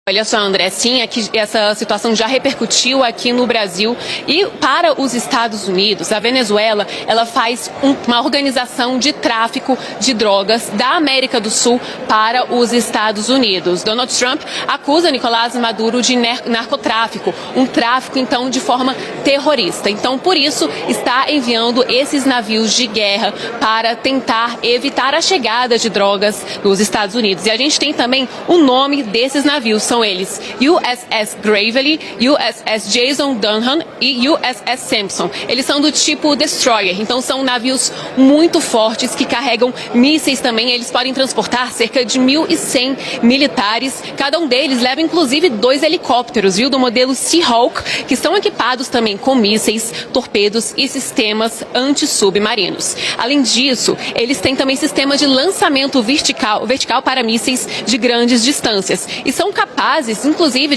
Olha só, André, sim, aqui, essa situação já repercutiu aqui no Brasil e para os Estados Unidos, a Venezuela, ela faz uma organização de tráfico de drogas da América do Sul para os Estados Unidos. Donald Trump acusa Nicolás Maduro de narcotráfico, um tráfico, então, de forma terrorista. Então, por isso, está enviando esses navios de guerra para tentar evitar a chegada de drogas nos Estados Unidos. E a gente tem também o nome desses navios. São eles USS Gravely, USS Jason Dunham e USS Sampson. Eles são do tipo Destroyer, então são navios muito fortes que carregam mísseis também. Eles podem transportar cerca de 1.100 militares. Cada um deles leva inclusive 2 helicópteros, do modelo Seahawk, que são equipados também com mísseis, torpedos e sistemas anti-submarinos. Além disso, eles têm também sistema de lançamento vertical para mísseis de grandes distâncias e são capazes, inclusive,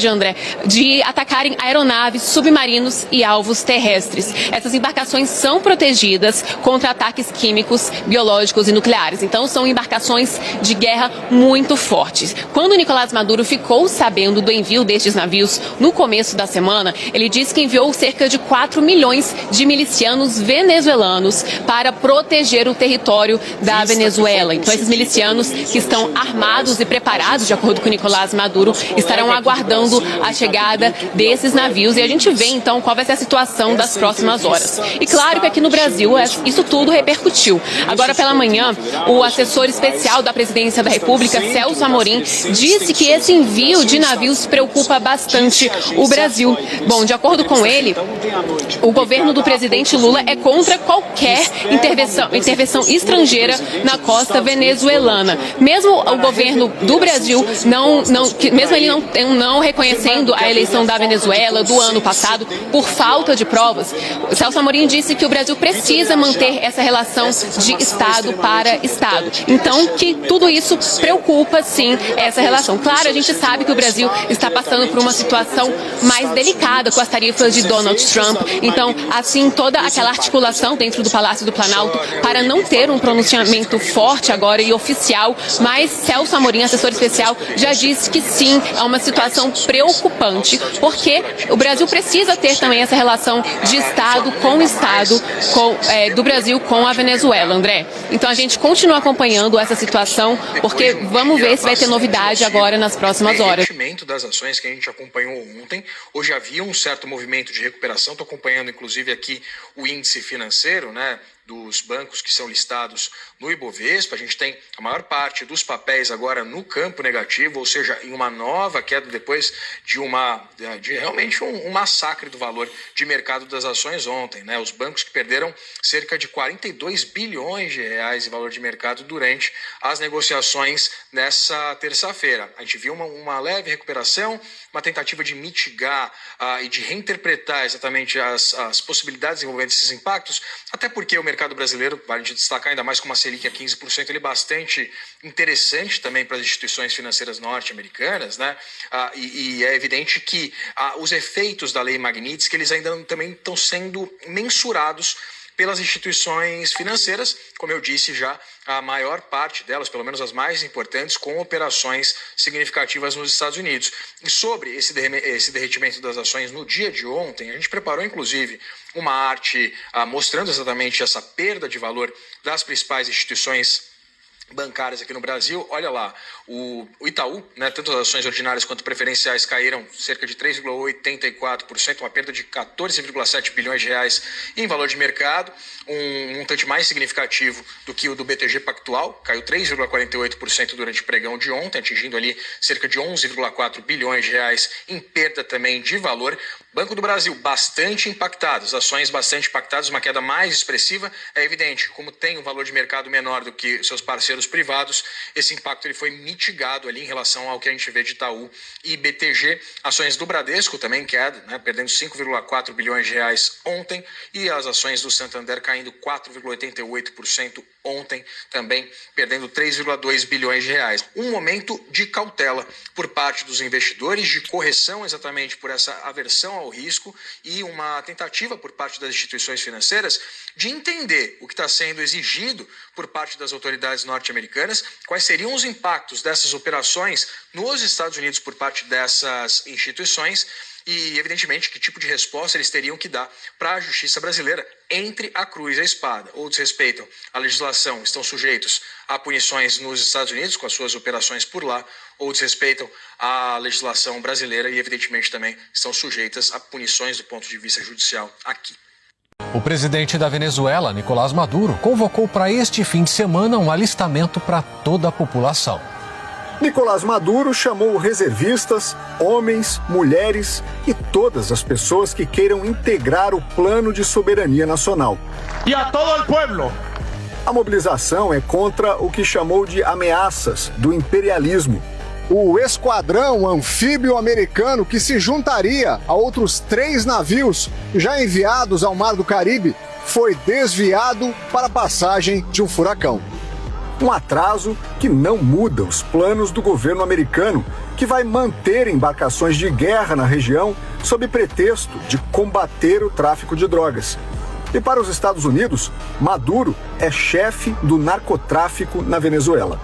de atacarem aeronaves, submarinos e alvos terrestres. Essas embarcações são protegidas contra ataques químicos, biológicos e nucleares. Então, são embarcações de guerra muito fortes. Quando Nicolás Maduro ficou sabendo do envio destes navios no começo da semana, ele disse que enviou cerca de 4 milhões de milicianos venezuelanos para proteger o território da Venezuela. Então, esses milicianos que estão armados e preparados, de acordo com Nicolás Maduro, estarão aguardando a chegada desses navios e a gente vê então qual vai ser a situação das próximas horas. E claro que aqui no Brasil isso tudo repercutiu. Agora pela manhã, o assessor especial da Presidência da República, Celso Amorim, disse que esse envio de navios preocupa bastante o Brasil. Bom, de acordo com ele, o governo do presidente Lula é contra qualquer intervenção estrangeira na costa venezuelana. Mesmo o governo do Brasil mesmo ele não reconhecendo a eleição da Venezuela do ano passado por falta de provas, o Celso Amorim disse que o Brasil precisa manter essa relação de Estado para Estado. Então, que tudo isso preocupa, sim, essa relação. Claro, a gente sabe que o Brasil está passando por uma situação mais delicada com as tarifas de Donald Trump. Então, assim, toda aquela articulação dentro do Palácio do Planalto para não ter um pronunciamento forte agora e oficial, mas Celso Amorim, assessor especial, já disse que sim, é uma situação preocupante, porque o Brasil precisa ter também essa relação de Estado do Brasil com a Venezuela, André. Então a gente continua acompanhando essa situação, porque vamos ver se vai ter novidade agora nas próximas horas. O das ações que a gente acompanhou ontem, hoje havia um certo movimento de recuperação, estou acompanhando inclusive aqui o índice financeiro, né, dos bancos que são listados no Ibovespa. A gente tem a maior parte dos papéis agora no campo negativo, ou seja, em uma nova queda depois de realmente um massacre do valor de mercado das ações ontem, né? Os bancos que perderam cerca de 42 bilhões de reais em valor de mercado durante as negociações nessa terça-feira. A gente viu uma leve recuperação, uma tentativa de mitigar e de reinterpretar exatamente as possibilidades envolvendo esses impactos, até porque o mercado brasileiro, vale de destacar, ainda mais com uma Selic a 15%, ele é bastante interessante também para as instituições financeiras norte-americanas, né? E é evidente que os efeitos da Lei Magnitsky, eles ainda também estão sendo mensurados pelas instituições financeiras, como eu disse já, a maior parte delas, pelo menos as mais importantes, com operações significativas nos Estados Unidos. E sobre esse derretimento das ações no dia de ontem, a gente preparou inclusive uma arte mostrando exatamente essa perda de valor das principais instituições bancárias aqui no Brasil. Olha lá, o Itaú, né, tanto as ações ordinárias quanto preferenciais caíram cerca de 3,84%, uma perda de 14,7 bilhões de reais em valor de mercado, um montante mais significativo do que o do BTG Pactual, caiu 3,48% durante o pregão de ontem, atingindo ali cerca de 11,4 bilhões de reais em perda também de valor. Banco do Brasil, bastante impactado, as ações bastante impactadas, uma queda mais expressiva. É evidente, como tem um valor de mercado menor do que seus parceiros privados, esse impacto ele foi mitigado ali em relação ao que a gente vê de Itaú e BTG. Ações do Bradesco também queda, né, perdendo 5,4 bilhões de reais ontem, e as ações do Santander caindo 4,88% ontem, também perdendo 3,2 bilhões de reais. Um momento de cautela por parte dos investidores, de correção exatamente por essa aversão ao risco e uma tentativa por parte das instituições financeiras de entender o que está sendo exigido por parte das autoridades norte-americanas norte-americanas, quais seriam os impactos dessas operações nos Estados Unidos por parte dessas instituições e, evidentemente, que tipo de resposta eles teriam que dar para a justiça brasileira entre a cruz e a espada. Ou desrespeitam a legislação, estão sujeitos a punições nos Estados Unidos com as suas operações por lá, ou desrespeitam a legislação brasileira e, evidentemente, também estão sujeitas a punições do ponto de vista judicial aqui. O presidente da Venezuela, Nicolás Maduro, convocou para este fim de semana um alistamento para toda a população. Nicolás Maduro chamou reservistas, homens, mulheres e todas as pessoas que queiram integrar o plano de soberania nacional. E a todo o povo. A mobilização é contra o que chamou de ameaças do imperialismo. O esquadrão anfíbio americano, que se juntaria a outros 3 navios já enviados ao Mar do Caribe, foi desviado para a passagem de um furacão. Um atraso que não muda os planos do governo americano, que vai manter embarcações de guerra na região sob pretexto de combater o tráfico de drogas. E para os Estados Unidos, Maduro é chefe do narcotráfico na Venezuela.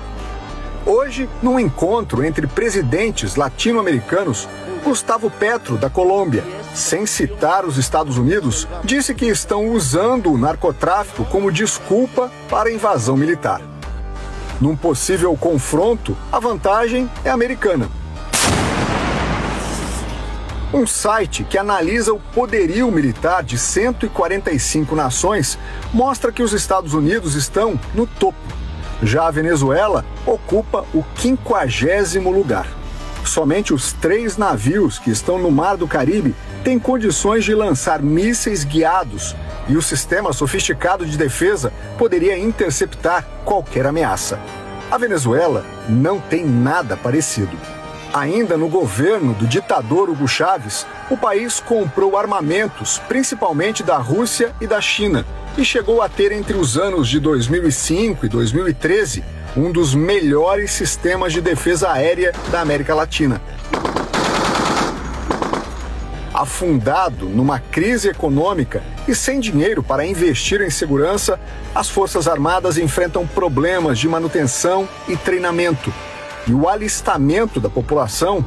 Hoje, num encontro entre presidentes latino-americanos, Gustavo Petro, da Colômbia, sem citar os Estados Unidos, disse que estão usando o narcotráfico como desculpa para a invasão militar. Num possível confronto, a vantagem é americana. Um site que analisa o poderio militar de 145 nações mostra que os Estados Unidos estão no topo. Já a Venezuela ocupa o 50º lugar. Somente os 3 navios que estão no Mar do Caribe têm condições de lançar mísseis guiados e o sistema sofisticado de defesa poderia interceptar qualquer ameaça. A Venezuela não tem nada parecido. Ainda no governo do ditador Hugo Chávez, o país comprou armamentos, principalmente da Rússia e da China, e chegou a ter entre os anos de 2005 e 2013 um dos melhores sistemas de defesa aérea da América Latina. Afundado numa crise econômica e sem dinheiro para investir em segurança, as Forças Armadas enfrentam problemas de manutenção e treinamento. E o alistamento da população